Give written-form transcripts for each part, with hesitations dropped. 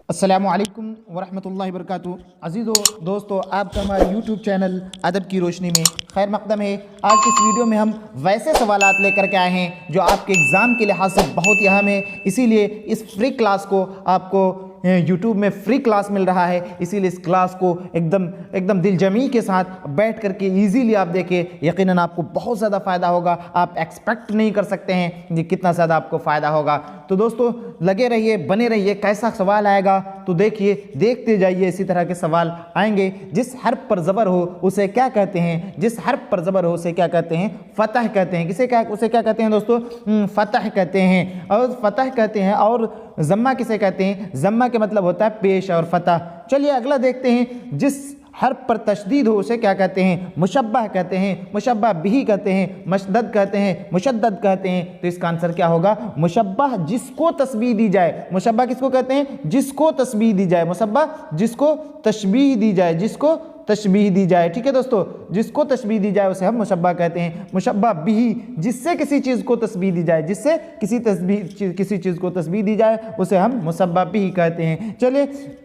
अस्सलामु अलैकुम वरहमतुल्लाहि वबरकातुहू। अज़ीज़ों दोस्तों, आपका हमारे यूट्यूब चैनल अदब की रोशनी में खैर मकदम है। आज की इस वीडियो में हम वैसे सवालात लेकर के आए हैं जो आपके एग्ज़ाम के लिहाज से बहुत ही अहम है। इसीलिए इस फ्री क्लास को आपको यूट्यूब में फ्री क्लास मिल रहा है, इसीलिए इस क्लास को एकदम दिलजमी के साथ बैठ करके इजीली आप देखें। यकीनन आपको बहुत ज़्यादा फ़ायदा होगा। आप एक्सपेक्ट नहीं कर सकते हैं कि कितना ज़्यादा आपको फ़ायदा होगा। तो दोस्तों लगे रहिए, बने रहिए। कैसा सवाल आएगा तो देखिए, देखते जाइए। इसी तरह के सवाल आएंगे। जिस हर्फ पर ज़बर हो उसे क्या कहते हैं? जिस हर्फ पर ज़बर हो उसे क्या कहते हैं? फ़तह कहते हैं। उसे क्या कहते हैं दोस्तों? फ़तह कहते हैं। और फ़तह कहते हैं। और ज़म्मा किसे कहते हैं? ज़म्मा के मतलब होता है पेश और फ़तह। चलिए अगला देखते हैं। जिस हर्फ पर तशदीद हो उसे क्या कहते हैं? मुशब्बह कहते हैं। मुशब्बह बिही कहते हैं। मशदद कहते हैं। मुशद्दद कहते हैं। तो इसका आंसर क्या होगा? मुशब्बह जिसको तस्बीह दी जाए। मुशब्बह किसको कहते हैं? जिसको तस्बीह दी जाए। मुशब्बह जिसको तशबीह दी जाए, जिसको तशबीह दी जाए। ठीक है दोस्तों, जिसको तशबीह दी जाए उसे हम मुशब्बह कहते हैं। मुशब्बह बिही जिससे किसी चीज़ को तस्बीह दी जाए, जिससे किसी चीज़ को तस्बीह दी जाए उसे हम मुशब्बह बिही कहते हैं। चलिए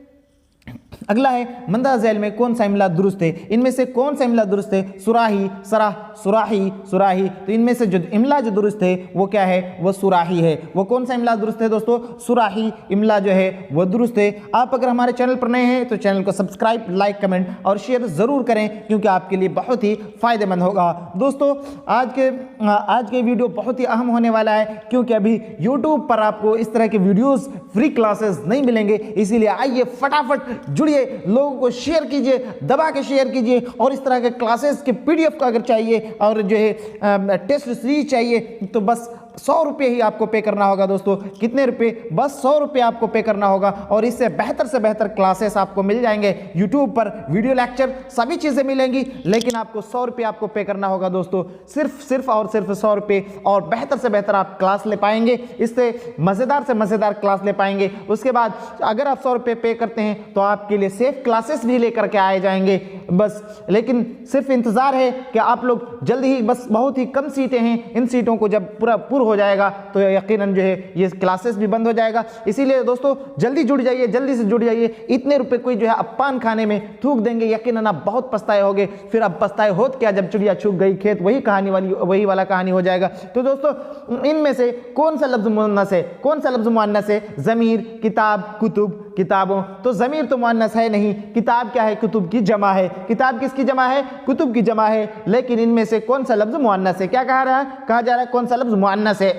अगला है, मंदा झैल में कौन सा इमला दुरुस्त है? इनमें से कौन सा इमला दुरुस्त है? सुराही, सराह, सुराही, सुराही। तो इनमें से जो इमला जो दुरुस्त है वो क्या है? वो सुराही है। वो कौन सा इमला दुरुस्त है दोस्तों? सुराही इमला जो है वो दुरुस्त है। आप अगर हमारे चैनल पर नए हैं तो चैनल को सब्सक्राइब, लाइक, कमेंट और शेयर ज़रूर करें, क्योंकि आपके लिए बहुत ही फ़ायदेमंद होगा। दोस्तों आज के वीडियो बहुत ही अहम होने वाला है, क्योंकि अभी यूट्यूब पर आपको इस तरह के वीडियोज़ फ्री क्लासेस नहीं मिलेंगे। इसीलिए आइए फटाफट जुड़िए, लोगों को शेयर कीजिए, दबा के शेयर कीजिए। और इस तरह के क्लासेस के पीडीएफ का अगर चाहिए और जो है टेस्ट सीरीज चाहिए तो बस 100 रुपये ही आपको पे करना होगा दोस्तों। कितने रुपए? बस 100 रुपये आपको पे करना होगा और इससे बेहतर से बेहतर क्लासेस आपको मिल जाएंगे यूट्यूब पर। वीडियो लेक्चर सभी चीज़ें मिलेंगी, लेकिन आपको 100 रुपये आपको पे करना होगा दोस्तों। सिर्फ और सिर्फ 100 रुपये और बेहतर से बेहतर आप क्लास ले पाएंगे। इससे मज़ेदार से मज़ेदार क्लास ले पाएंगे। उसके बाद अगर आप 100 रुपये पे करते हैं तो आपके लिए सेफ क्लासेस भी लेकर के आए जाएंगे बस। लेकिन सिर्फ इंतज़ार है कि आप लोग जल्दी ही, बस बहुत ही कम सीटें हैं, इन सीटों को जब पूरा हो जाएगा तो यकीनन जो है ये क्लासेस भी बंद हो जाएगा। इसीलिए दोस्तों जल्दी जुड़ जाइए, जल्दी से जुड़ जाइए। इतने रुपए कोई जो है अपान खाने में थूक देंगे, यकीनन आप बहुत पछताए होगे। फिर अब पछताए होत क्या, जब चिड़िया छुप गई खेत, वही वाला कहानी हो जाएगा। तो दोस्तों इनमें से कौन सा लफ्ज़ मुअन्नस है? कौन सा लफ्ज़ मुअन्नस है? ज़मीर, किताब, कुतुब, किताबों। तो ज़मीर तो मुअन्नस है नहीं। किताब क्या है? कुतुब की जमा है। किताब किसकी जमा है? कुतुब की जमा है। लेकिन इनमें से कौन सा लफ्ज़ मुअन्नस है? क्या कहा जा रहा है कौन सा लफ्ज़ मुअन्नस है?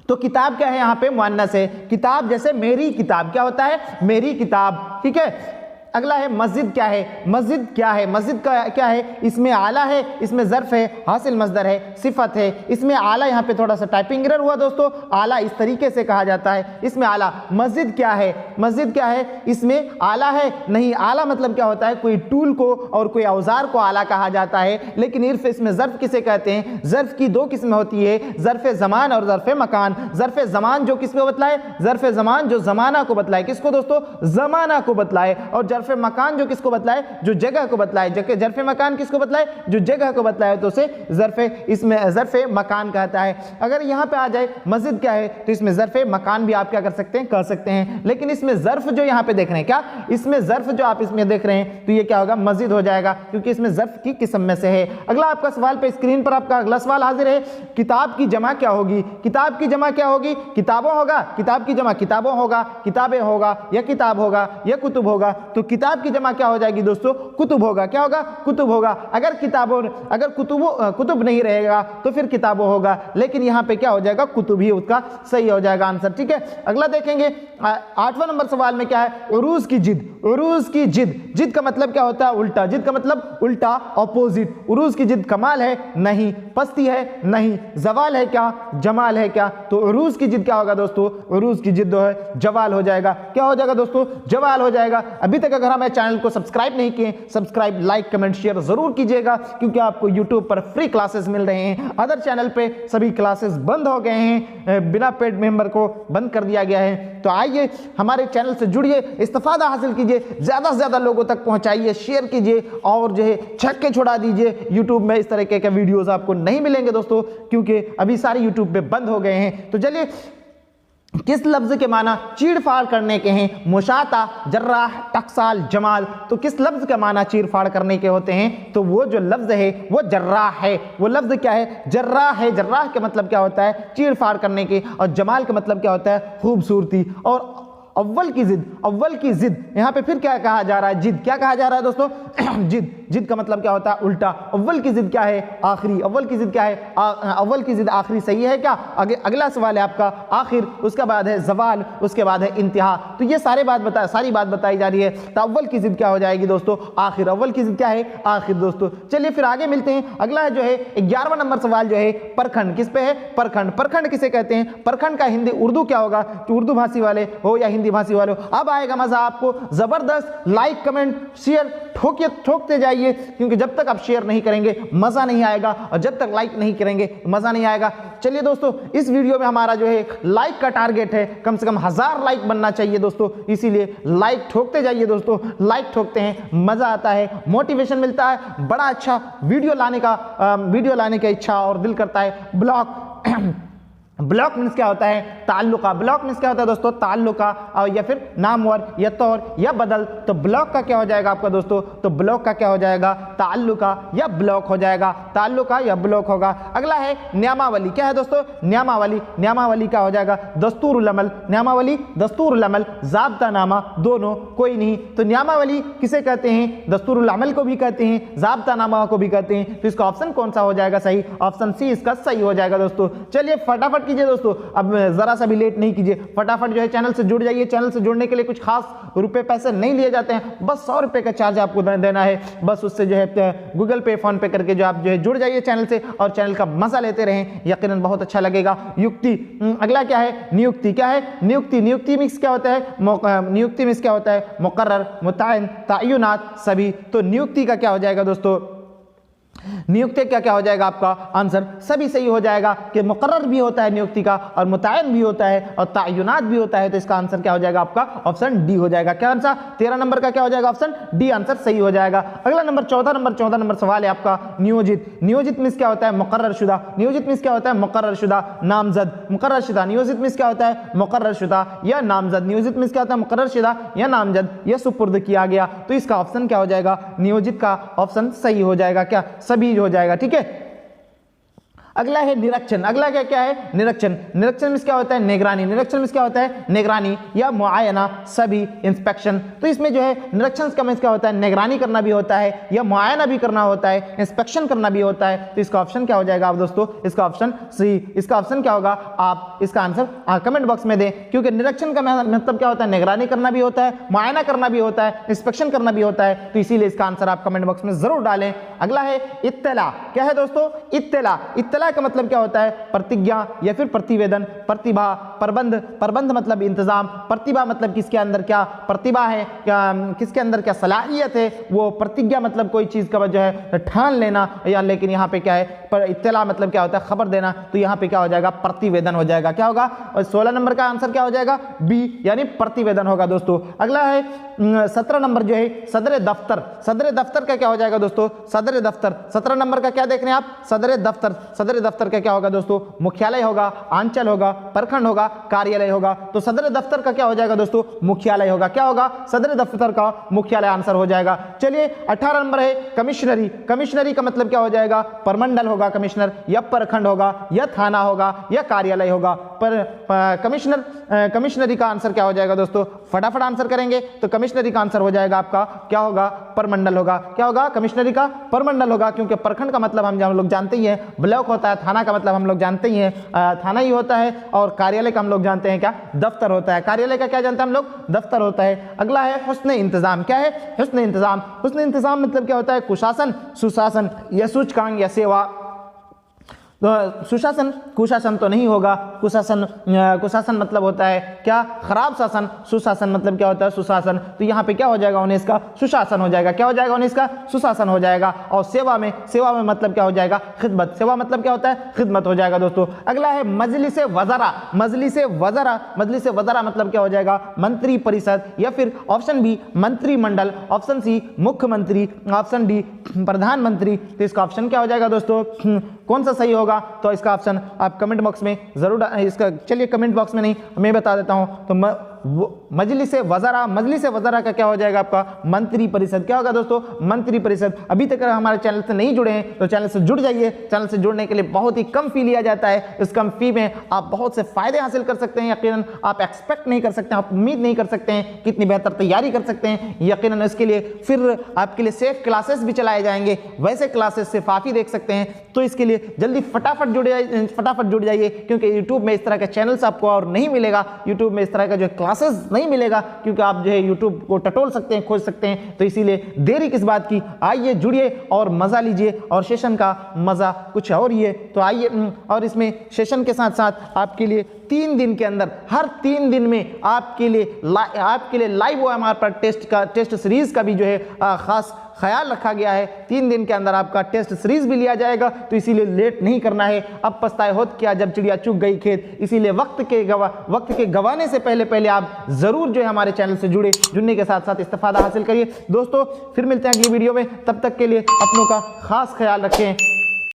तो किताब क्या है? यहाँ पे मुअन्नस है। किताब जैसे मेरी किताब, क्या होता है? मेरी किताब। ठीक है। अगला है मस्जिद क्या है? मस्जिद क्या है? मस्जिद का क्या है? इसमें आला है, इसमें ज़र्फ़ है, हासिल मस्दर है, सिफत है। इसमें आला, यहाँ पे थोड़ा सा टाइपिंग एरर हुआ दोस्तों। आला इस तरीके से कहा जाता है, इसमें आला। मस्जिद क्या है? मस्जिद क्या है? इसमें आला है नहीं। आला मतलब क्या होता है? कोई टूल को और कोई औजार को आला कहा जाता है। लेकिन इर्फ इसमें ज़र्फ़ किसे कहते हैं? ज़र्फ़ की दो किस्में होती है, ज़र्फ़ ज़मान और ज़र्फ़ मकान। ज़र्फ़ ज़मान जो किसको बतलाए? ज़र्फ़ ज़मान जो ज़माना को बतलाए। किसको दोस्तों? ज़माना को बतलाए। और ज़र्फ़ मकान जो किसको बतलाए? जो जगह को बतलाए। ज़र्फ़ मकान किसको बतलाए? जो जगह को बतलाए, तो उसे ज़र्फ़ मकान कहता है। अगर यहाँ पे आ जाए मस्जिद क्या है, तो इसमें ज़र्फ़ मकान भी आप क्या कर सकते हैं? कर सकते हैं। लेकिन इसमें ज़र्फ़ जो यहाँ पे देख रहे हैं, क्या इसमें ज़र्फ़ जो आप इसमें देख रहे हैं, तो ये क्या होगा? मस्जिद हो जाएगा, क्योंकि इसमें ज़र्फ़ की किस्म में से है। अगला आपका सवाल पे स्क्रीन पर आपका अगला सवाल हाजिर है। किताब की जमा क्या होगी? किताब की जमा क्या होगी? किताबों होगा। किताब की जमा किताबों होगा, किताबें होगा, या किताब होगा, या कुतुब होगा। तो किताब की जमा क्या हो जाएगी दोस्तों? कुतुब होगा। क्या होगा? कुतुब होगा। अगर कुतुब नहीं रहेगा तो फिर किताबों होगा। लेकिन यहाँ पे क्या हो जाएगा? कुतुब ही उसका सही हो जाएगा आंसर। ठीक है। अगला देखेंगे 8वां नंबर सवाल में क्या है? उरूज की जिद। उरूज की जिद। जिद का मतलब क्या होता है? उल्टा। जिद का मतलब उल्टा, ऑपोजिट। उरूज की जिद कमाल है? नहीं। पस्ती है? नहीं। जवाल है क्या? जमाल है क्या? तो उरूज की जिद क्या होगा दोस्तों? उरूज की जिद जो है जवाल हो जाएगा। क्या हो जाएगा दोस्तों? जवाल हो जाएगा। अभी तक अगर हमें चैनल को सब्सक्राइब नहीं किए, सब्सक्राइब, लाइक, कमेंट, शेयर जरूर कीजिएगा, क्योंकि आपको यूट्यूब पर फ्री क्लासेस मिल रहे हैं। अदर चैनल पे सभी क्लासेस बंद हो गए हैं, बिना पेड मेंबर को बंद कर दिया गया है। तो आइए हमारे चैनल से जुड़िए, इस्तेफादा हासिल कीजिए, ज़्यादा से ज़्यादा लोगों तक पहुंचाइए, शेयर कीजिए और जो है छक्के छुड़ा दीजिए। यूट्यूब में इस तरह के वीडियोज़ आपको नहीं मिलेंगे दोस्तों, क्योंकि अभी सारे यूट्यूब पे बंद हो गए हैं। तो चलिए किस लफ्ज के माना चीड़ फाड़ करने के हैं? मुशाता, जर्राह, टकसाल, जमाल। तो किस लफ्ज के माना चीड़ फाड़ करने के होते हैं? तो वो जो लफ्ज है वो जर्राह है। वो लफ्ज क्या है? जर्राह है। जर्राह के मतलब क्या होता है? चीड़ फाड़ करने के। और जमाल का मतलब क्या होता है? खूबसूरती। और अव्वल की जिद, अव्वल की जिद, यहाँ पे फिर क्या कहा जा रहा है? जिद। क्या कहा जा रहा है दोस्तों? जिद। जिद का मतलब क्या होता है? उल्टा। अव्वल की जिद क्या है? आखिरी। अव्वल की जिद क्या है? अव्वल की जिद आखिरी। सही है क्या? अगला सवाल है आपका आखिर, उसके बाद है जवाल, उसके बाद है इंतहा। तो ये सारी बात बताई जा रही है। तो अव्वल की जिद क्या हो जाएगी दोस्तों? आखिर। अव्वल की जिद क्या है? आखिर दोस्तों। चलिए फिर आगे मिलते हैं। अगला है जो है 11वां नंबर सवाल जो है परखंड। किस पे है? परखंड। परखंड किसे कहते हैं? परखंड का हिंदी उर्दू क्या होगा? कि उर्दू भाषी वाले हो या हिंदी भाषी वाले हो, अब आएगा मजा आपको। जबरदस्त लाइक कमेंट शेयर ठोकते जाइए, क्योंकि जब तक आप शेयर नहीं करेंगे मजा नहीं आएगा, और जब तक लाइक नहीं करेंगे मजा नहीं आएगा। चलिए दोस्तों, इस वीडियो में हमारा जो है लाइक का टारगेट है, कम से कम 1000 लाइक बनना चाहिए दोस्तों, इसीलिए लाइक ठोकते जाइए दोस्तों। लाइक ठोकते हैं, मजा आता है, मोटिवेशन मिलता है, बड़ा अच्छा वीडियो लाने का इच्छा और दिल करता है। ब्लॉक मीन्स क्या होता है? ताल्लुका। ब्लॉक मीन्स क्या होता है दोस्तों? ताल्लुका, या फिर नामवर या तौर या बदल। तो ब्लॉक का क्या हो जाएगा आपका दोस्तों? तो ब्लॉक का क्या हो जाएगा? ताल्लुका या ब्लॉक हो जाएगा। ताल्लुका या ब्लॉक होगा। अगला है नियमावली। क्या है दोस्तों? नियमावली। नियमावली क्या हो जाएगा? दस्तूरुल अमल। नियमावली, दस्तूरुल अमल, ज़ाब्तानामा, दोनों, कोई नहीं। तो नियमावली किसे कहते हैं? दस्तूरुल अमल को भी कहते हैं, ज़ाब्तानामा को भी कहते हैं। तो इसका ऑप्शन कौन सा हो जाएगा सही? ऑप्शन सी इसका सही हो जाएगा दोस्तों। चलिए फटाफट कीजिए दोस्तों, अब जरा सा भी लेट नहीं कीजिए, फटाफट जो है चैनल से जुड़ जाइए। चैनल से जुड़ने के लिए कुछ खास रुपए पैसे नहीं लिए जाते हैं, बस 100 रुपए का चार्ज आपको देना है। बस उससे जो है गूगल पे, फोन पे करके जो आप जो है जुड़ जाइए चैनल से, और चैनल का मजा लेते रहें, यकीनन बहुत अच्छा लगेगा। युक्ति। अगला क्या है? नियुक्ति। क्या है? नियुक्ति। नियुक्ति मीन्स क्या होता है? नियुक्ति मीन्स क्या होता है? मुकर्रर, मुतय्यन, तय्युनात, सभी। तो नियुक्ति का क्या हो जाएगा दोस्तों? नियुक्ति क्या हो जाएगा आपका आंसर? सभी सही हो जाएगा कि मुकर्रर भी होता है नियुक्ति का, और मुतय्यन भी होता है, और तय्युनात भी होता है। तो इसका आंसर क्या हो जाएगा आपका? ऑप्शन डी हो जाएगा। क्या आंसर? 13 नंबर का क्या हो जाएगा? ऑप्शन डी आंसर सही हो जाएगा। अगला नंबर 14 नंबर सवाल है आपका नियोजित। नियोजित मीन्स क्या होता है? मुकर्रर शुदा। नियोजित मीन्स क्या होता है? मुकर्रर शुदा, नामजद, मुकर्रर शुदा। नियोजित मीन्स क्या होता है? मुकर्रर शुदा या नामजद। नियोजित मीन्स क्या होता है? मुकर्रर शुदा या नामजद, या सुपुर्द किया गया। तो इसका ऑप्शन क्या हो जाएगा? नियोजित का ऑप्शन सही हो जाएगा। क्या? सभी हो जाएगा। ठीक है। अगला है निरीक्षण। अगला क्या है? निरीक्षण। निरीक्षण में क्या होता है? निगरानी। निरीक्षण में क्या होता है? निगरानी या मुआयना, सभी, इंस्पेक्शन। तो इसमें जो है निरीक्षण का मीन्स क्या होता है? निगरानी करना भी होता है, या मुआयना भी करना होता है, इंस्पेक्शन करना भी होता है। तो इसका ऑप्शन क्या हो जाएगा आप दोस्तों? इसका ऑप्शन सी। इसका ऑप्शन क्या होगा? आप इसका आंसर कमेंट बॉक्स में दें, क्योंकि निरीक्षण का मतलब क्या होता है? निगरानी करना भी होता है, मुआयना करना भी होता है, इंस्पेक्शन करना भी होता है। तो इसीलिए इसका आंसर आप कमेंट बॉक्स में जरूर डालें। अगला है इत्तला। क्या है दोस्तों? इत्तला। इत्तला का मतलब क्या होता है? प्रतिज्ञा या फिर प्रतिवेदन, प्रतिभा, प्रबंध। प्रबंध मतलब इंतजाम, प्रतिभा मतलब किसके अंदर क्या प्रतिभा है, क्या किसके अंदर क्या सलाहियत है। वो प्रतिज्ञा मतलब कोई चीज का जो है ठान लेना, या लेकिन यहाँ पे क्या है? पर इत्तला मतलब क्या होता है? खबर देना। तो यहाँ पे क्या हो जाएगा? प्रतिवेदन हो जाएगा। क्या होगा? और 16 नंबर का आंसर क्या हो जाएगा? बी, यानी प्रतिवेदन होगा दोस्तों। अगला है 17 नंबर जो है सदर दफ्तर। सदर दफ्तर का क्या हो जाएगा दोस्तों? सदर दफ्तर। 17 नंबर का क्या देख रहे हैं आप? सदर दफ्तर। सदर दफ्तर का क्या होगा दोस्तों? मुख्यालय होगा, आंचल होगा, प्रखंड होगा, कार्यालय होगा। तो सदर दफ्तर का क्या हो जाएगा दोस्तों? मुख्यालय होगा। क्या होगा? सदर दफ्तर का मुख्यालय आंसर हो जाएगा। चलिए 18 नंबर है कमिश्नरी। कमिश्नरी का मतलब क्या हो जाएगा? परमंडल होगा कमिश्नर, या प्रखंड होगा, या थाना होगा, या कार्यालय होगा। पर कमिश्नरी का आंसर क्या हो जाएगा दोस्तों? फटाफट आंसर करेंगे तो कमिश्नरी का आंसर हो जाएगा आपका क्या होगा? परमंडल होगा। क्या होगा? कमिश्नरी का परमंडल होगा, क्योंकि प्रखंड का मतलब हम लोग जानते ही हैं ब्लॉक होता है, थाना का मतलब हम लोग जानते ही हैं थाना ही होता है, और कार्यालय का हम लोग जानते हैं क्या? दफ्तर होता है। कार्यालय का क्या जानते हैं हम लोग? दफ्तर होता है। अगला है हुस्न इंतजाम। क्या है? हुस्न इंतजाम। हुस्न इंतजाम मतलब क्या होता है? कुशासन, सुशासन, या सूचकांक, या सेवा। तो सुशासन, कुशासन तो नहीं होगा। कुशासन मतलब होता है क्या? खराब शासन। सुशासन मतलब क्या होता है? सुशासन। तो यहाँ पे क्या हो जाएगा? 19 का सुशासन हो जाएगा। क्या हो जाएगा? 19 का सुशासन हो जाएगा। और सेवा में मतलब क्या हो जाएगा? खिदमत। सेवा मतलब क्या होता है? खिदमत हो जाएगा दोस्तों। अगला है मजलिस वज़रा। मजलिस वज़रा। मजलिस वज़रा मतलब क्या हो जाएगा? मंत्री परिषद, या फिर ऑप्शन बी मंत्रिमंडल, ऑप्शन सी मुख्यमंत्री, ऑप्शन डी प्रधानमंत्री। तो इसका ऑप्शन क्या हो जाएगा दोस्तों? कौन सा सही होगा, तो इसका ऑप्शन आप कमेंट बॉक्स में जरूर इसका, चलिए कमेंट बॉक्स में नहीं मैं बता देता हूं, तो मजलिस वज़रा का क्या हो जाएगा आपका मंत्री परिषद। क्या होगा दोस्तों, मंत्री परिषद। अभी तक अगर हमारे चैनल से नहीं जुड़े हैं तो चैनल से जुड़ जाइए। चैनल से जुड़ने के लिए बहुत ही कम फी लिया जाता है। इस कम फी में आप बहुत से फायदे हासिल कर सकते हैं। यकीनन आप एक्सपेक्ट नहीं कर सकते, आप उम्मीद नहीं कर सकते हैं कितनी बेहतर तैयारी कर सकते हैं। यकीनन इसके लिए फिर आपके लिए सेफ क्लासेस भी चलाए जाएंगे, वैसे क्लासेस से काफ़ी देख सकते हैं। तो इसके लिए जल्दी फटाफट जुड़ जाइए, क्योंकि यूट्यूब में इस तरह के चैनल्स आपको और नहीं मिलेगा। यूट्यूब में इस तरह का जो क्लासेस नहीं मिलेगा, क्योंकि आप जो है यूट्यूब को टटोल सकते हैं, खोज सकते हैं। तो इसीलिए देरी किस बात की, आइए जुड़िए और मजा लीजिए। और सेशन का मजा कुछ और ही है। तो आइए, और इसमें सेशन के साथ साथ आपके लिए 3 दिन के अंदर, हर 3 दिन में आपके लिए लाइव OMR पर टेस्ट सीरीज का भी जो है खास ख्याल रखा गया है। 3 दिन के अंदर आपका टेस्ट सीरीज भी लिया जाएगा। तो इसीलिए लेट नहीं करना है। अब पछताए होत क्या जब चिड़िया चुग गई खेत। इसीलिए वक्त के गवाने से पहले आप जरूर जो है हमारे चैनल से जुड़ने के साथ साथ इस्तेफादा हासिल करिए। दोस्तों फिर मिलते हैं अगली वीडियो में, तब तक के लिए अपनों का खास ख्याल रखें।